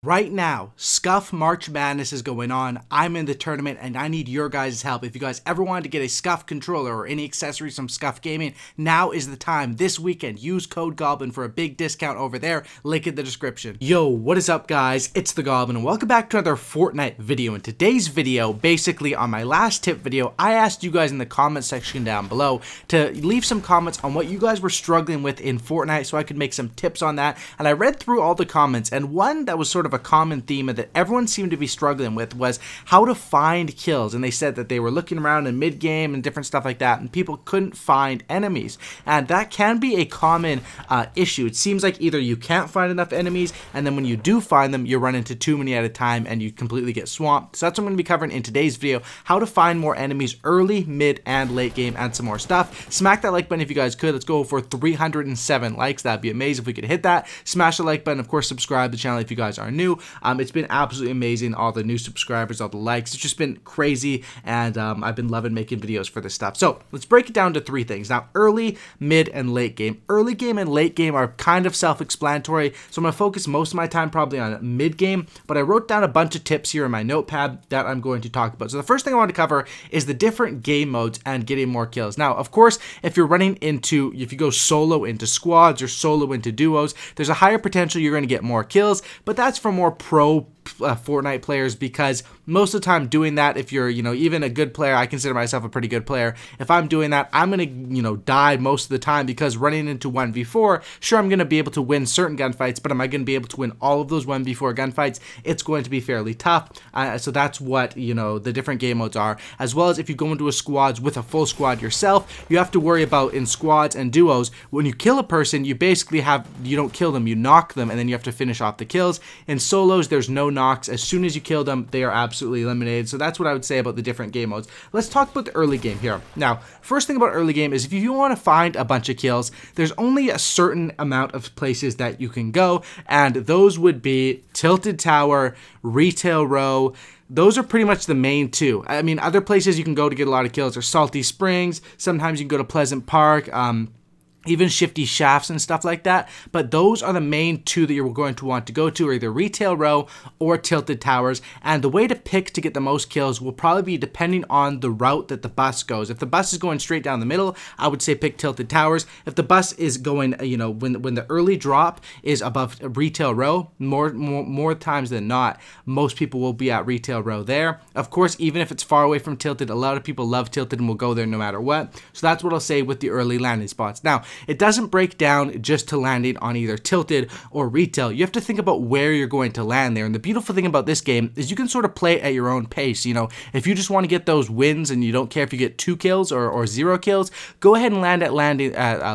Right now, Scuff March Madness is going on. I'm in the tournament and I need your guys' help. If you guys ever wanted to get a Scuff controller or any accessories from Scuff Gaming, now is the time. This weekend, use code Goblin for a big discount over there. Link in the description. Yo, what is up guys? It's the Goblin and welcome back to another Fortnite video. In today's video, basically on my last tip video, I asked you guys in the comment section down below to leave some comments on what you guys were struggling with in Fortnite so I could make some tips on that. And I read through all the comments and one that was sort of a common theme that everyone seemed to be struggling with was how to find kills, and they said that they were looking around in mid-game and different stuff like that and people couldn't find enemies, and that can be a common issue. It seems like either you can't find enough enemies, and then when you do find them you run into too many at a time and you completely get swamped. So that's what I'm going to be covering in today's video, how to find more enemies early, mid, and late game, and some more stuff. Smack that like button if you guys could. Let's go for 307 likes. That'd be amazing if we could hit that. Smash the like button, of course subscribe to the channel if you guys are new. It's been absolutely amazing, all the new subscribers, all the likes. It's just been crazy, and I've been loving making videos for this stuff. So let's break it down to three things. Now, early, mid, and late game. Early game and late game are kind of self-explanatory, so I'm going to focus most of my time probably on mid game, but I wrote down a bunch of tips here in my notepad that I'm going to talk about. So the first thing I want to cover is the different game modes and getting more kills. Now, of course, if you go solo into squads or solo into duos, there's a higher potential you're going to get more kills, but that's for more pro Fortnite players, because most of the time doing that, if you're even a good player, I consider myself a pretty good player, if I'm doing that, I'm gonna die most of the time, because running into 1v4, sure, I'm gonna be able to win certain gunfights, but am I gonna be able to win all of those 1v4 gunfights? It's going to be fairly tough. So that's what the different game modes are, as well as if you go into a squads with a full squad yourself, you have to worry about in squads and duos, when you kill a person, you basically you don't kill them, you knock them, and then you have to finish off the kills. In solos, there's no knocks. As soon as you kill them, they are absolutely eliminated. So that's what I would say about the different game modes. Let's talk about the early game here. Now, first thing about early game is if you want to find a bunch of kills, there's only a certain amount of places that you can go, and those would be Tilted Tower, Retail Row. Those are pretty much the main two. I mean, other places you can go to get a lot of kills are Salty Springs. Sometimes you can go to Pleasant Park. Even Shifty Shafts and stuff like that, but those are the main two that you're going to want to go to, are either Retail Row or Tilted Towers, and the way to pick to get the most kills will probably be depending on the route that the bus goes. If the bus is going straight down the middle, I would say pick Tilted Towers. If the bus is going, when the early drop is above Retail Row, more times than not, most people will be at Retail Row there. Of course, even if it's far away from Tilted, a lot of people love Tilted and will go there no matter what. So that's what I'll say with the early landing spots. Now, it doesn't break down just to landing on either Tilted or Retail. You have to think about where you're going to land there. And the beautiful thing about this game is you can sort of play at your own pace. If you just want to get those wins and you don't care if you get 2 kills or 0 kills, go ahead and land at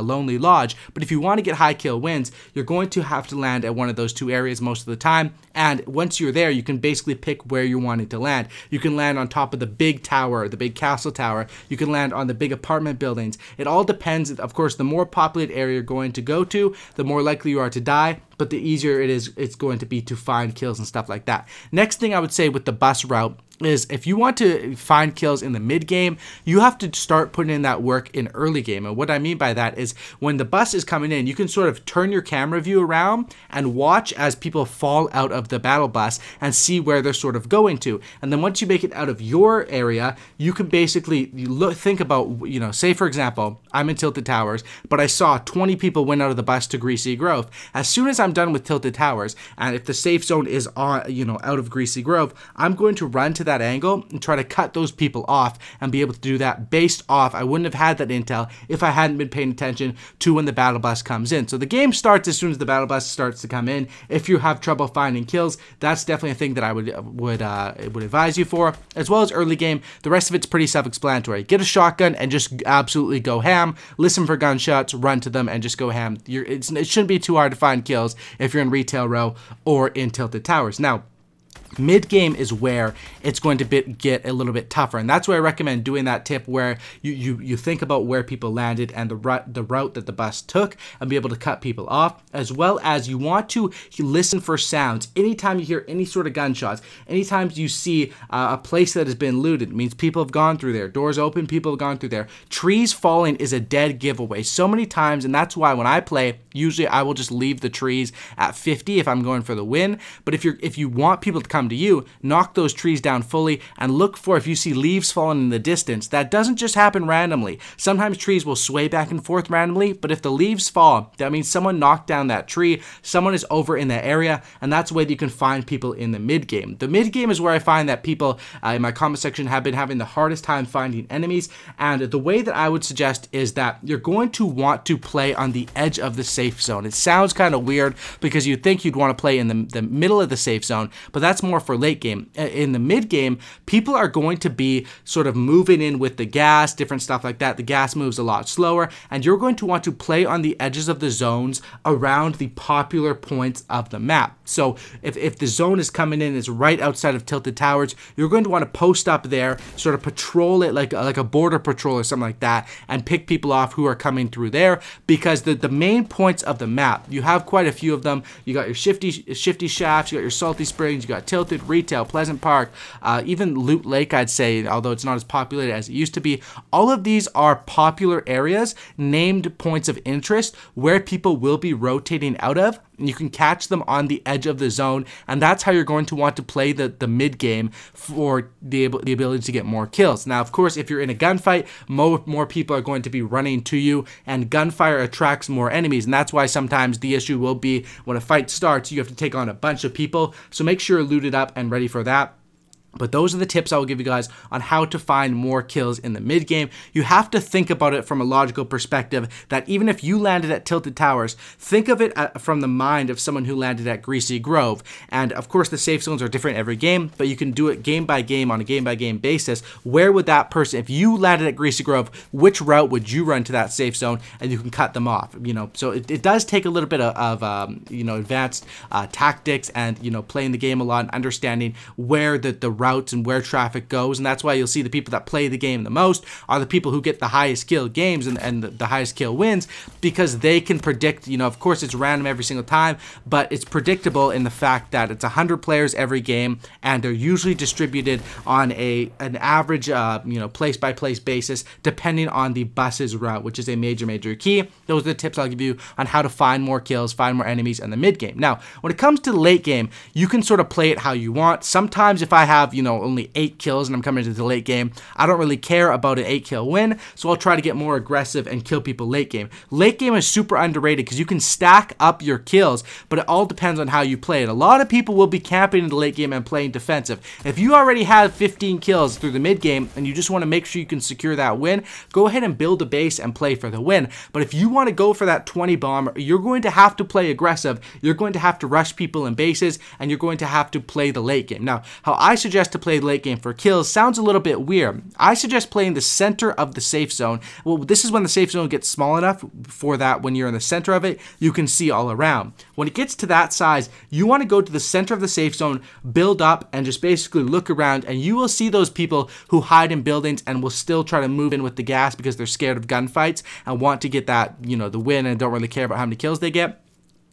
Lonely Lodge. But if you want to get high kill wins, you're going to have to land at one of those 2 areas most of the time. And once you're there, you can basically pick where you're wanting to land. You can land on top of the big tower, the big castle tower. You can land on the big apartment buildings. It all depends. Of course, the more populated area you're going to go to, the more likely you are to die, but the easier it's going to be to find kills and stuff like that. Next thing I would say with the bus route is if you want to find kills in the mid game, you have to start putting in that work in early game. And what I mean by that is when the bus is coming in, you can sort of turn your camera view around and watch as people fall out of the battle bus and see where they're sort of going to. And then once you make it out of your area, you can basically think about, say for example, I'm in Tilted Towers, but I saw 20 people went out of the bus to Greasy Grove. As soon as I'm done with Tilted Towers, and if the safe zone is on, out of Greasy Grove, I'm going to run to that angle and try to cut those people off and be able to do that based off. I wouldn't have had that intel if I hadn't been paying attention to when the battle bus comes in. So the game starts as soon as the battle bus starts to come in. If you have trouble finding kills, that's definitely a thing that I would advise you for, as well as early game. The rest of it's pretty self-explanatory. Get a shotgun and just absolutely go ham. Listen for gunshots, run to them, and just go ham. It shouldn't be too hard to find kills if you're in Retail Row or in Tilted Towers. Now, Mid game is where it's going to get a little bit tougher, and that's why I recommend doing that tip where you think about where people landed and the route that the bus took, and be able to cut people off, as well as you want to listen for sounds. Anytime you hear any sort of gunshots, anytime you see a place that has been looted, it means people have gone through there. Doors open, people have gone through there. Trees falling is a dead giveaway so many times, and that's why when I play, usually I will just leave the trees at 50 if I'm going for the win. But if you want people to come to you, knock those trees down fully and look for, if you see leaves falling in the distance, that doesn't just happen randomly. Sometimes trees will sway back and forth randomly, but if the leaves fall, that means someone knocked down that tree, someone is over in that area, and that's the way that you can find people in the mid game. The mid game is where I find that people in my comment section have been having the hardest time finding enemies, and the way that I would suggest is that you're going to want to play on the edge of the safe zone. It sounds kind of weird because you'd think you'd want to play in the middle of the safe zone, but that's more for late game. In the mid game, people are going to be sort of moving in with the gas, different stuff like that. The gas moves a lot slower, and you're going to want to play on the edges of the zones around the popular points of the map. So if the zone is coming in, is right outside of Tilted Towers, you're going to want to post up there, sort of patrol it like a border patrol or something like that, and pick people off who are coming through there, because the main points of the map, you have quite a few of them. You got your shifty shafts, you got your salty springs, you got Tilted, Retail, Pleasant Park, even Loot Lake, I'd say, although it's not as populated as it used to be. All of these are popular areas, named points of interest, where people will be rotating out of, and you can catch them on the edge of the zone, and that's how you're going to want to play the mid game for the ability to get more kills. Now, of course, if you're in a gunfight, more people are going to be running to you, and gunfire attracts more enemies, and that's why sometimes the issue will be when a fight starts, you have to take on a bunch of people, so make sure you're looted up and ready for that. But those are the tips I will give you guys on how to find more kills in the mid game. You have to think about it from a logical perspective, that even if you landed at Tilted Towers, think of it from the mind of someone who landed at Greasy Grove. And of course the safe zones are different every game, but you can do it game by game on a game by game basis. Where would that person, if you landed at Greasy Grove, which route would you run to that safe zone, and you can cut them off, so it does take a little bit of advanced tactics and playing the game a lot and understanding where the routes and where traffic goes, and that's why you'll see the people that play the game the most are the people who get the highest kill games and the highest kill wins, because they can predict, of course it's random every single time, but it's predictable in the fact that it's 100 players every game, and they're usually distributed on an average place by place basis, depending on the bus's route, which is a major key. Those are the tips I'll give you on how to find more kills, find more enemies in the mid game. Now, when it comes to the late game, you can sort of play it how you want. Sometimes if I have only 8 kills and I'm coming into the late game, I don't really care about an 8 kill win, so I'll try to get more aggressive and kill people late game. Late game is super underrated because you can stack up your kills, but it all depends on how you play it. A lot of people will be camping in the late game and playing defensive. If you already have 15 kills through the mid game and you just want to make sure you can secure that win, go ahead and build a base and play for the win. But if you want to go for that 20 bomb, you're going to have to play aggressive. You're going to have to rush people in bases, and you're going to have to play the late game. Now, how I suggest to play late game for kills sounds a little bit weird. I suggest playing the center of the safe zone. Well, this is when the safe zone gets small enough for that when you're in the center of it, you can see all around. When it gets to that size, you want to go to the center of the safe zone, build up, and just basically look around, and you will see those people who hide in buildings and will still try to move in with the gas because they're scared of gunfights and want to get that, the win, and don't really care about how many kills they get.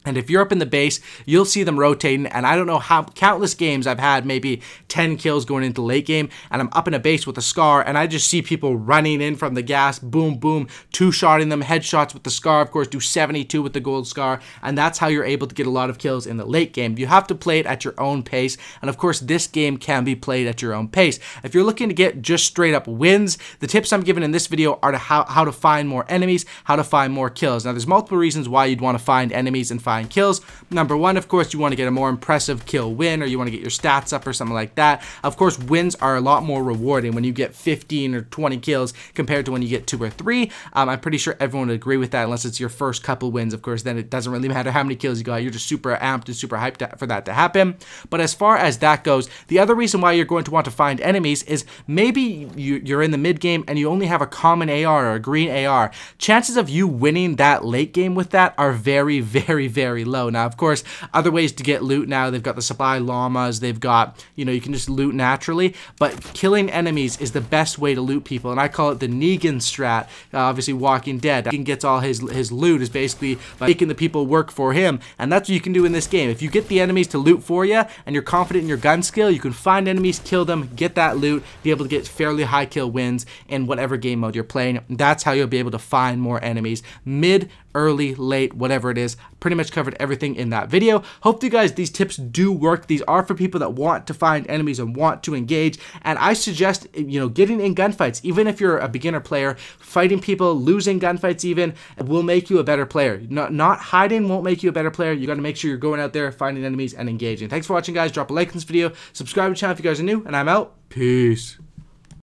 And if you're up in the base, you'll see them rotating, and I don't know how countless games I've had maybe 10 kills going into late game, and I'm up in a base with a Scar, and I just see people running in from the gas, boom, boom, two-shotting them, headshots with the Scar, of course, do 72 with the gold Scar, and that's how you're able to get a lot of kills in the late game. You have to play it at your own pace, and of course, this game can be played at your own pace. If you're looking to get just straight up wins, the tips I'm giving in this video are how to find more enemies, how to find more kills. Now, there's multiple reasons why you'd want to find enemies and find kills. Number one, of course, you want to get a more impressive kill win, or you want to get your stats up or something like that. Of course, wins are a lot more rewarding when you get 15 or 20 kills compared to when you get 2 or 3. I'm pretty sure everyone would agree with that, unless it's your first couple wins. Of course, then it doesn't really matter how many kills you got. You're just super amped and super hyped for that to happen. But as far as that goes, the other reason why you're going to want to find enemies is maybe you're in the mid game and you only have a common AR or a green AR. Chances of you winning that late game with that are very very low. Now, of course, other ways to get loot now, they've got the supply llamas, they've got, you know, you can just loot naturally, but killing enemies is the best way to loot people, and I call it the Negan strat. Obviously, Walking Dead, Negan gets all his loot is basically by making the people work for him, and that's what you can do in this game. If you get the enemies to loot for you, and you're confident in your gun skill, you can find enemies, kill them, get that loot, be able to get fairly high kill wins in whatever game mode you're playing. That's how you'll be able to find more enemies. Mid, early, late, whatever it is. Pretty much covered everything in that video. Hope you guys, these tips do work. These are for people that want to find enemies and want to engage, and I suggest, you know, getting in gunfights. Even if you're a beginner player, fighting people, losing gunfights even, will make you a better player. Not hiding won't make you a better player. You got to make sure you're going out there, finding enemies, and engaging. Thanks for watching, guys. Drop a like on this video, subscribe to the channel if you guys are new, and I'm out. Peace.